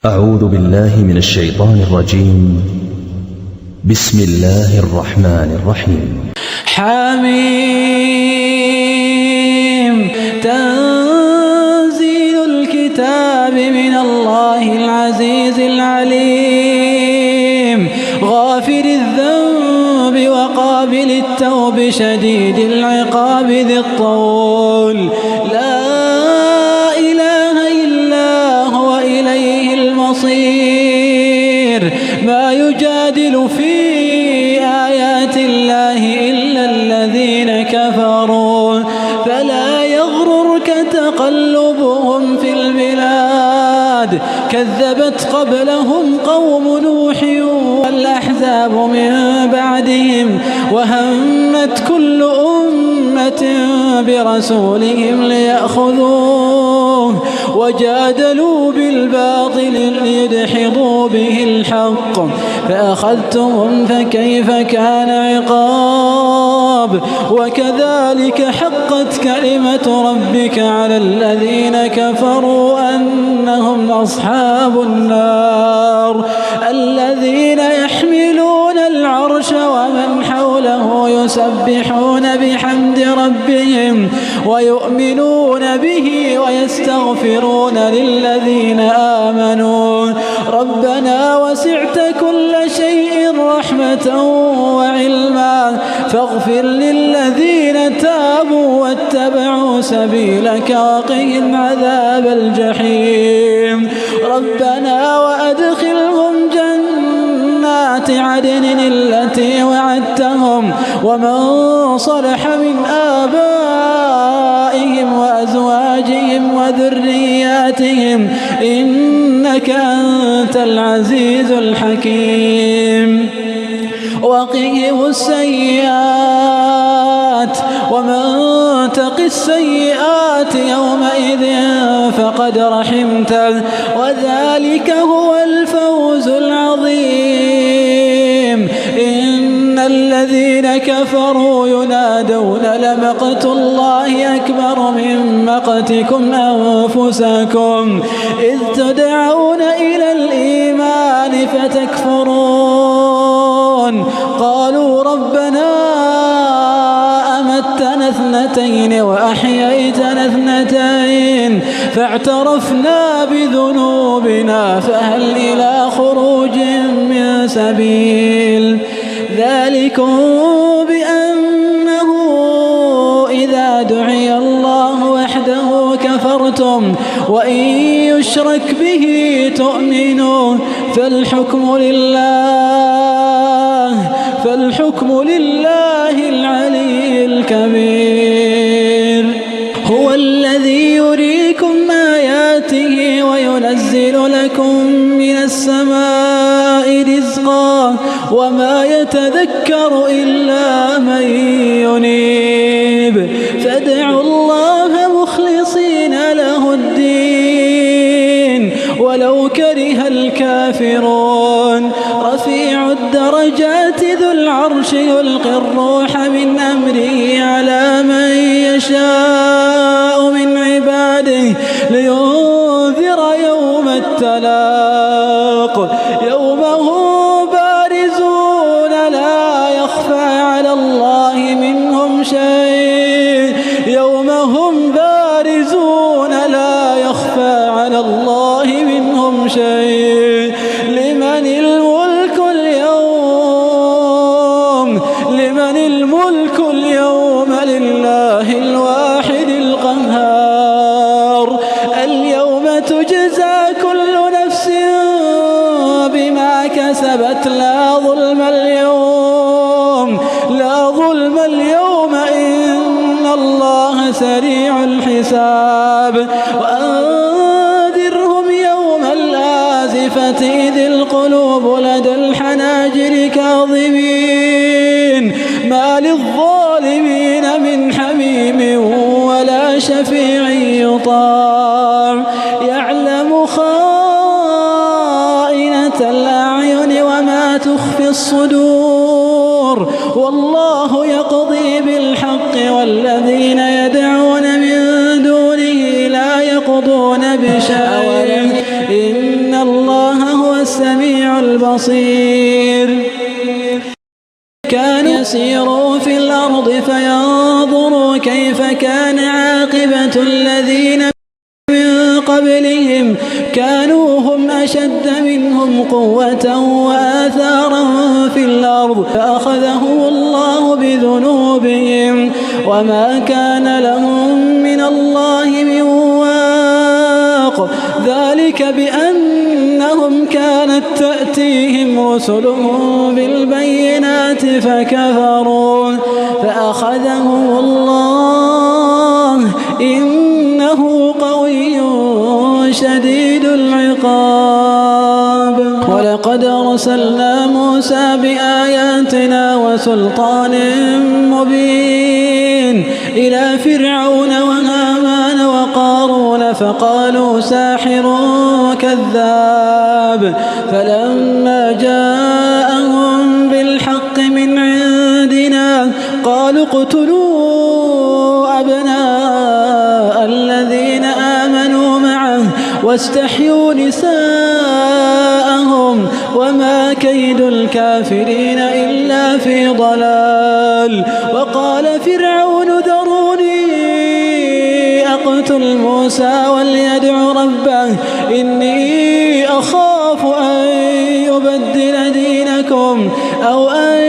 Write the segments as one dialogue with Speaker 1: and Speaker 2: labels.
Speaker 1: أعوذ بالله من الشيطان الرجيم. بسم الله الرحمن الرحيم.
Speaker 2: حميم تنزيل الكتاب من الله العزيز العليم غافر الذنب وقابل التوب شديد العقاب ذي الطول لا إله إلا هو إليه المصير ما يجادل في آيات الله إلا الذين كفروا فلا يغررك تقلبهم في البلاد كذبت قبلهم قوم نوح والأحزاب من بعدهم وهمت كل أمة برسولهم ليأخذوه وجادلوا بالباطل ليدحضوا به الحق فأخذتهم فكيف كان عقاب وكذلك حقت كلمة ربك على الذين كفروا أنهم أصحاب النار الذين يحملون العرش ومن حوله يسبحون بحمد ربهم ويؤمنون به ويستغفرون للذين آمنوا ربنا وسعت كل شيء رحمة وعلما فاغفر للذين تابوا واتبعوا سبيلك وقهم عذاب الجحيم ربنا وأدخلهم جنات عدن التي وعدتهم ومن صلح من آبائهم وأزواجهم وذرياتهم إنك أنت العزيز الحكيم وقهم السيئات ومن تق السيئات يومئذ فقد رحمته وذلك هو الفوز العظيم إن الذين كفروا ينادون لمقت الله أكبر من مقتكم أنفسكم إذ تدعون إلى الإيمان فتكفرون قالوا ربنا أمتنا اثنتين وأحييتنا اثنتين فاعترفنا بذنوبنا فهل إلى خروج من سبيل ذلكم بأنه إذا دعي الله وحده كفرتم وإن يشرك به تؤمنوا فالحكم لله العلي الكبير هو الذي يريكم آياته وينزل لكم من السماء رزقا وما يتذكر إلا من ينيب فادعوا الله مخلصين له الدين ولو كره الكافرون رفيع الدرجات ذو العرش يلقي الروح من أمره على من يشاء من عباده لينذر يوم التلاق يوم هم بارزون لا يخفى على الله منهم شيء يوم هم بارزون لا يخفى على الله منهم شيء لمن الملك اليوم لله الواحد القهار اليوم تجزى كل نفس بما كسبت لا ظلم اليوم إن الله سريع الحساب وأنذرهم يوم الآزفة إذ القلوب لدى الحناجر كاظمين ما للظالمين من حميم ولا شفيع يطاع يعلم خائنة الأعين وما تخفي الصدور والله يقضي بالحق والذين يدعون من دونه لا يقضون بشيء إن الله السميع البصير. كانوا يسيروا في الأرض فينظروا كيف كان عاقبة الذين من قبلهم كانوا هم أشد منهم قوة وآثارا في الأرض فأخذهم الله بذنوبهم وما كان لهم من الله من واق. ذلك بأنهم كانت تأتيهم رسلهم بالبينات فكفروا فأخذهم الله إنه قوي شديد العقاب. ولقد أرسلنا موسى بآياتنا وسلطان مبين إلى فرعون وهامان وقارون فقالوا ساحر كذاب. فلما جاءهم بالحق من عندنا قالوا اقتلوا أبناء الذين آمنوا معه واستحيوا نساءهم وما كيد الكافرين إلا في ضلال. وقال فرعون ذروني أقتل موسى وليدع ربه إني أخاف أن يبدل دينكم أو أن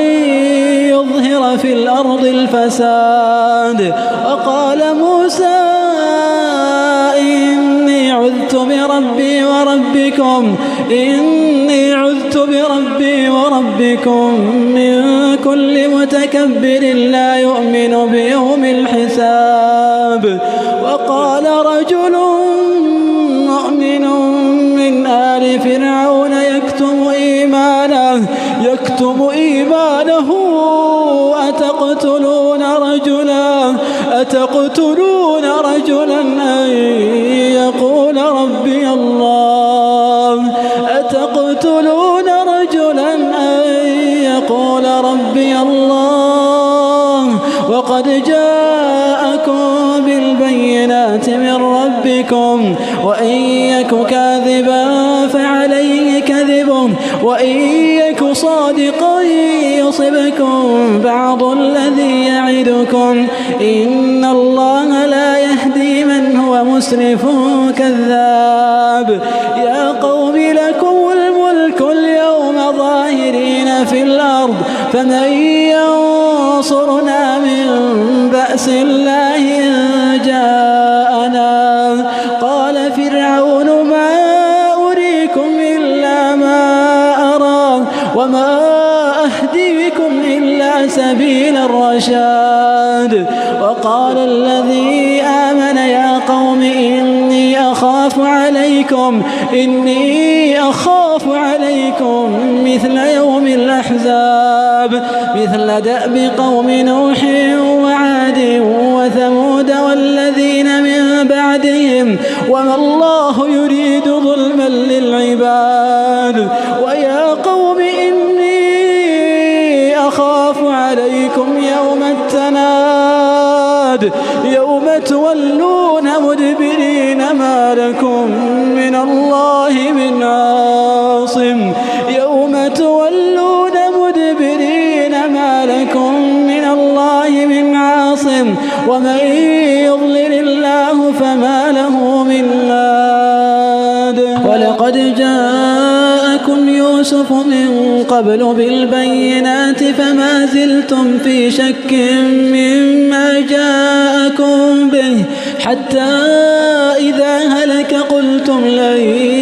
Speaker 2: يظهر في الأرض الفساد. وقال موسى إني عذت بربي وربكم من كل متكبر لا يؤمن بيوم الحساب. وقال رجل مؤمن من آل فرعون يكتم إيمانه أتقتلون رجلا أن يقول ربي الله وقد جاءكم بالبينات من ربكم وإن يك كاذبا فعليه كذبه وإن يك صادقا يصبكم بعض الذي يعدكم إن الله لا يهدي من هو مسرف كذاب. يا قوم لكم الملك اليوم ظاهرين في الأرض فمن ينصرنا من بأس الله إن جاءنا. قال فرعون ما أريكم إلا ما أرى وما أهديكم إلا سبيل الرشاد. وقال الذي آمن يا قوم إني أخاف عليكم مثل يوم الأحزاب مثل دأب قوم نوح وعاد وثمود والذين من بعدهم وما الله يريد ظلما للعباد. ويا قوم إني أخاف عليكم يوم التناد يوم تولون مدبرين ما لكم من الله من عاصم ومن يضلل الله فما له من هاد. ولقد جاءكم يوسف من قبل بالبينات فما زلتم في شك مما جاءكم به حتى إذا هلك قلتم لن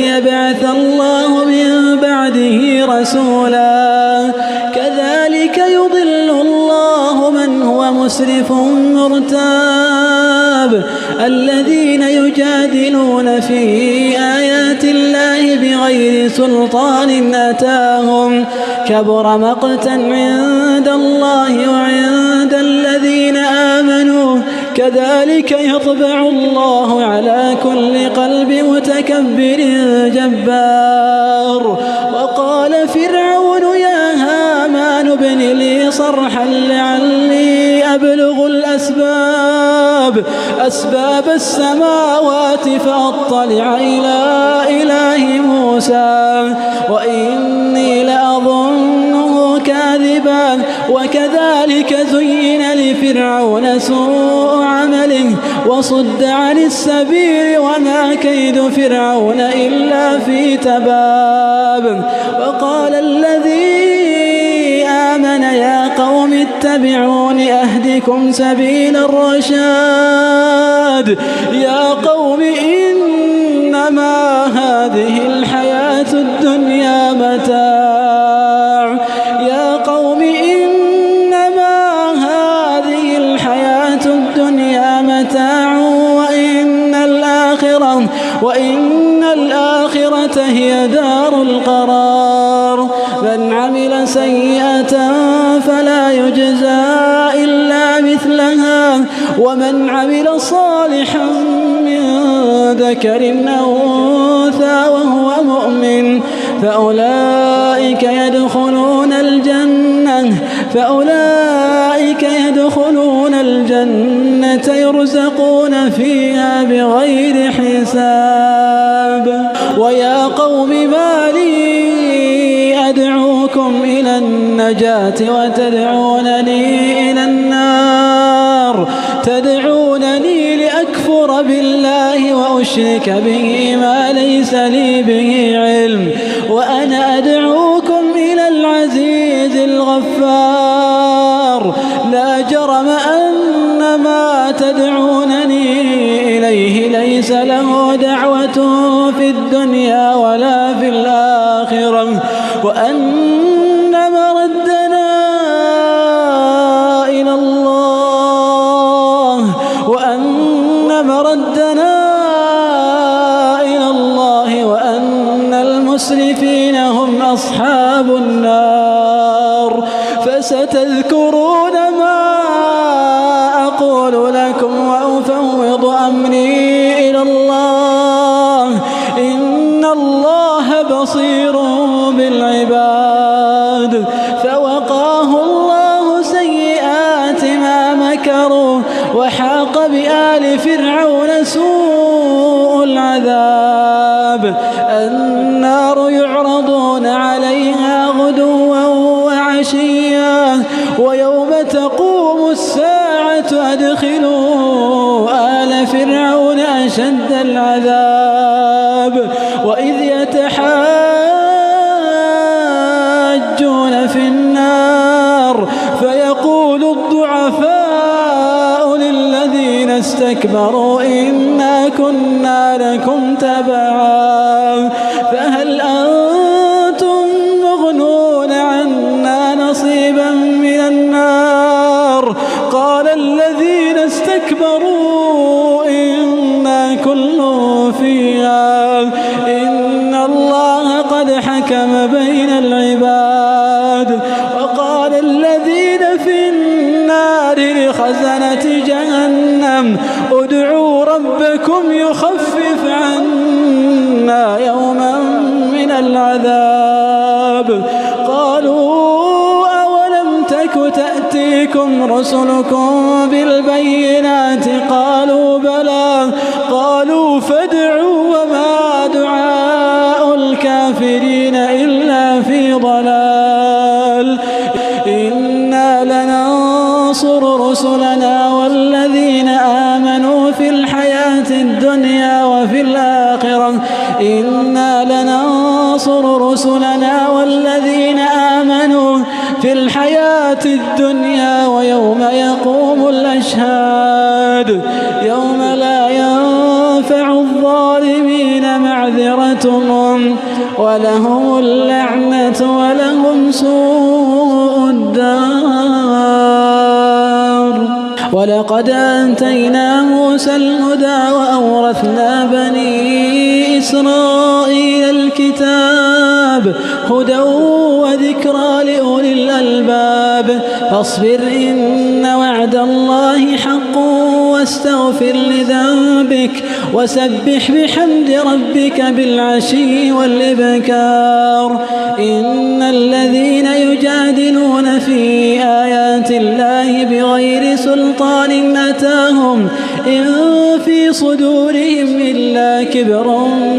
Speaker 2: يبعث الله من بعده رسولا كذلك يضل الله من هو مسرف مرتاب. الذين يجادلون في آيات الله بغير سلطان أتاهم كبر مقتا عند الله وعند الذين آمنوا كذلك يطبع الله على كل قلب متكبر جبار. وقال فرعون يا هامان ابن لي صرحا لعلي أبلغ الأسباب أسباب السماوات فأطلع إلى إله موسى وإني لأظنه كاذبا. وكذلك زين لفرعون سوء عمله وصد عن السبيل وما كيد فرعون إلا في تباب. وقال الذي آمن يا قوم اتبعون أهدكم سبيل الرشاد. يا قوم إنما هذه الحياة الدنيا متاع. يا قوم إنما هذه الحياة الدنيا متاع وإن الآخرة هي دار القرار. من عمل سيئة فلا يجزى إلا مثلها ومن عمل صالحا من ذكر أو أنثى وهو مؤمن فأولئك يدخلون الجنة يرزقون فيها بغير حساب. ويا قوم ما لي أدعوكم إلى النجاة وتدعونني إلى النار. تدعونني لأكفر بالله وأشرك به ما ليس لي به علم وأنا أدعوكم إلى العزيز الغفار. لا جرم أن ما تدعونني إليه ليس له دعوة في الدنيا ولا في الآخرة وأن مردنا إلى الله وأن المسرفين هم أصحاب النار. فستذكرون ما أقول لكم وأفوض أمري إلى الله إن الله بصير بالعباد. فوقاه الله سيئات ما مكروا وحاق بآل فرعون سوء العذاب. النار يعرضون عليها غدوا وعشيا ويوم تقوم الساعة أدخلوا آل فرعون أشد العذاب. وإذ يتحاجون في النار فيقول الضعفاء للذين استكبروا إنا كنا لكم تبعا فهل أنتم مغنون عنا نصيبا من النار. قال الذين استكبروا إنا كل فيها إن الله قد حكم بين العباد. وقال الذين في النار لخزنة جهنم ادعوا ربكم يخفف عنا يوما من العذاب. قالوا أولم تك تأتيكم رسلكم بالبينات قالوا بلى قالوا فادعوا وما دعاء الكافرين إلا في ضلال. إنا لننصر رسلنا والذين آمنوا في الحياة الدنيا وفي الآخرة. إنا لننصر رسلنا والذين آمنوا في الحياة الدنيا ويوم يقوم الأشهاد يوم لا ينفع الظالمين معذرتهم ولهم اللعنة ولهم سوء الدار. ولقد آتينا موسى الهدى وأورثنا بني إسرائيل الكتاب هدى وذكرى لأولي الألباب. فاصبر إن وعد الله حق واستغفر لذنبك وسبح بحمد ربك بالعشي والإبكار. إن الذين يجادلون في آيات الله بغير سلطان أتاهم إن في صدورهم إلا كبر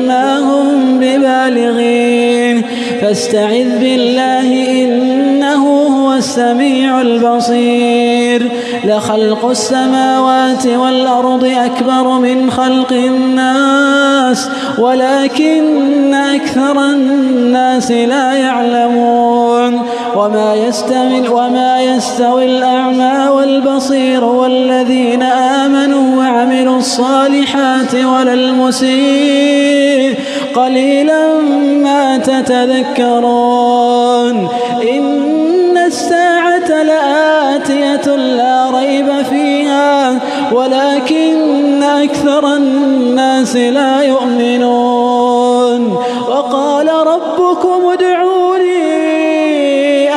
Speaker 2: ما هم ببالغين فاستعذ بالله إنه هو السميع البصير لخلق السماوات والأرض أكبر من خلق الناس ولكن أكثر الناس لا يعلمون وما يستوي الأعمى والبصير والذين آمنوا وعملوا الصالحات ولا المسيء قليلا ما تتذكرون إن الساعة لآتية لا ريب فيها ولكن أكثر الناس لا يؤمنون وقال ربكم ادعوني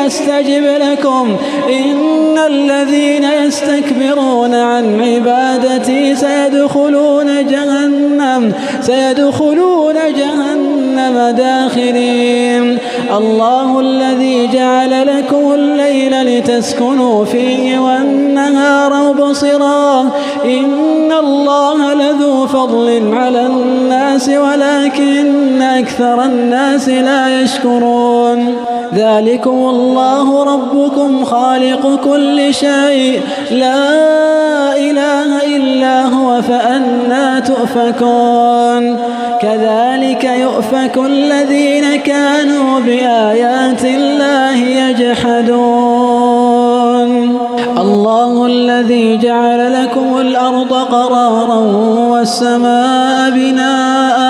Speaker 2: أستجب لكم إن الذين يستكبرون عن عبادتي سيدخلون جهنم داخرين الله الذي جعل لكم الليل لتسكنوا فيه والنهار مبصرا إن الله لذو فضل على الناس ولكن أكثر الناس لا يشكرون ذلكم الله ربكم خالق كل شيء لا إله إلا هو فأنى تؤفكون كذلك يؤفك الذين كانوا بآيات الله يجحدون الله الذي جعل لكم الأرض قرارا والسماء بناء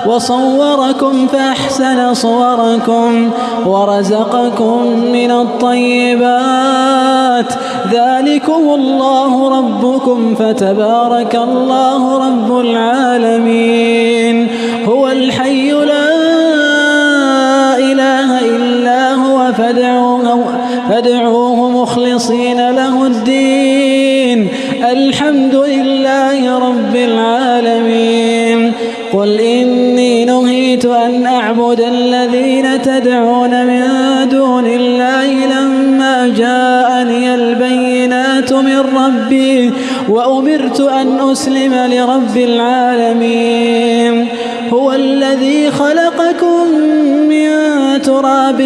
Speaker 2: وصوركم فأحسن صوركم ورزقكم من الطيبات ذلكم الله ربكم فتبارك الله رب العالمين هو الحي لا إله إلا هو فادعوه مخلصين له الدين الحمد لله رب العالمين قل إني نهيت أن أعبد الذين تدعون من دون الله لما جاءني البينات من ربي وأمرت أن أسلم لرب العالمين هو الذي خلقكم من تراب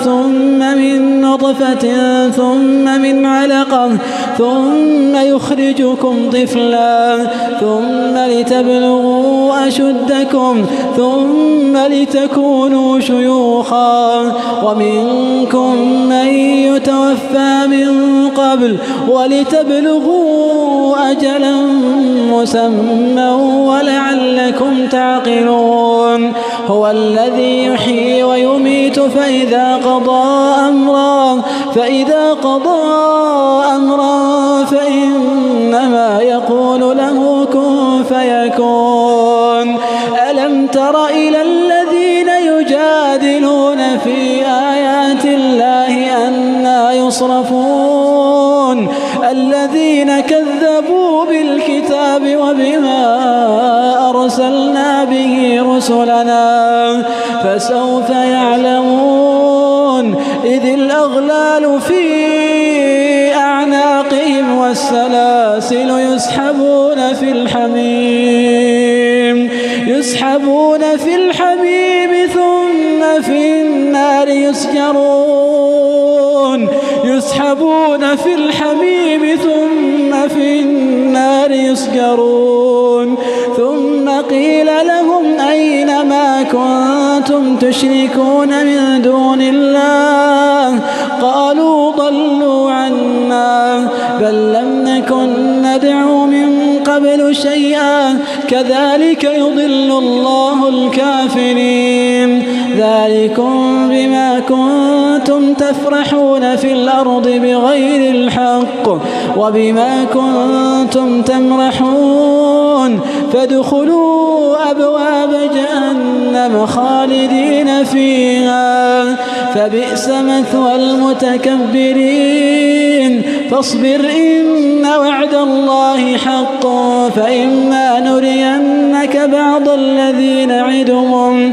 Speaker 2: ثم من نطفة ثم من علقة ثم يخرجكم طفلا ثم لتبلغوا أشدكم ثم لتكونوا شيوخا ومنكم من يتوفى من قبل ولتبلغوا أجلا مسمى ولعلكم تعقلون هو الذي يحيي ويميت فإذا قضى أمرا فإنما يقول له كن فيكون ألم تر إلى الذين يجادلون في آيات الله أنى يصرفون الذين كذبوا بالكتاب وبما أرسلنا به رسلنا فسوف يعلمون إذ الأغلال في أعناقهم والسلاسل يسحبون في الحميم ثم في النار يسجرون ثم قيل لهم أين ما كنتم تشركون من دون الله قالوا ضلوا عنا بل لم نكن ندعو من قبل شيئا كذلك يضل الله الكافرين ذلكم بما كنتم تفرحون في الأرض بغير الحق وبما كنتم تمرحون فادخلوا أبواب جهنم خالدين فيها فبئس مثوى المتكبرين فاصبر إن وعد الله حق فإما نرينك بعض الذي نعدهم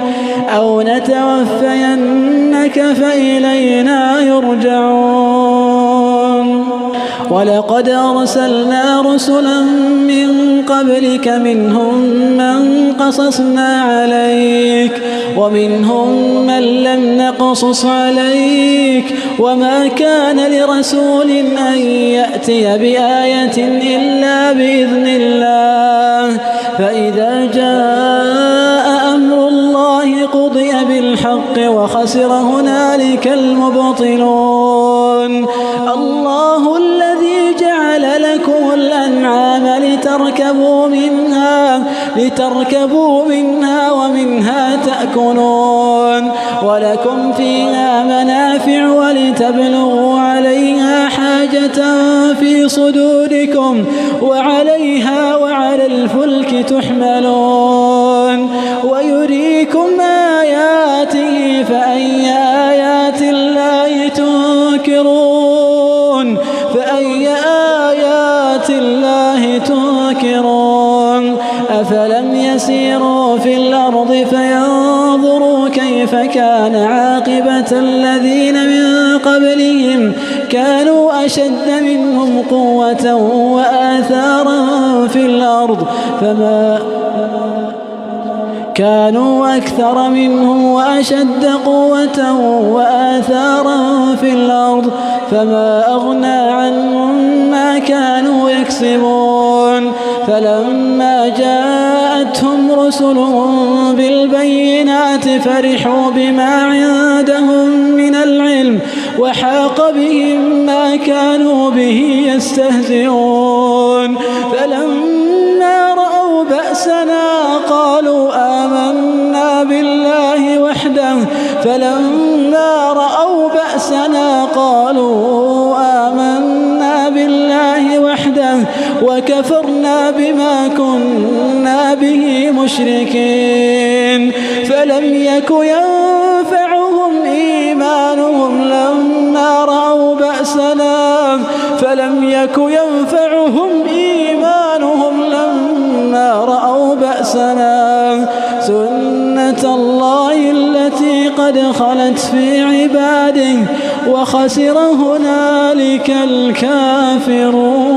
Speaker 2: أو نتوفينك فإلينا يرجعون ولقد أرسلنا رسلا من قبلك منهم من قصصنا عليك ومنهم من لم نقصص عليك وما كان لرسول أن يأتي بآية إلا بإذن الله فإذا جاء أمر الله قضي بالحق وخسر هنالك المبطلون الله الذي جعل لكم الأنعام لتركبوا منها ومنها تأكلون ولكم فيها منافع ولتبلغوا عليها حاجة في صدوركم وعليها وعلى الفلك تحملون ويريكم آياته فأي آيات الله تنكرون أفلم يسيروا في الأرض فينظروا كيف كان عاقبة الذين من قبلهم كانوا أشد منهم قوة وآثارا في الأرض كانوا أكثر منهم وأشد قوة وآثارا في الأرض فما أغنى عنهم ما كانوا يكسبون فلما جاءتهم رسلهم بالبينات فرحوا بما عندهم من العلم وحاق بهم ما كانوا به يستهزئون فلما رأوا بأسنا قالوا آمنا بالله وحده وكفرنا بما كنا به مشركين فلم يك ينفعهم إيمانهم لما رأوا بأسنا سنة الله التي قد خلت في عباده وخسر هنالك الكافرون.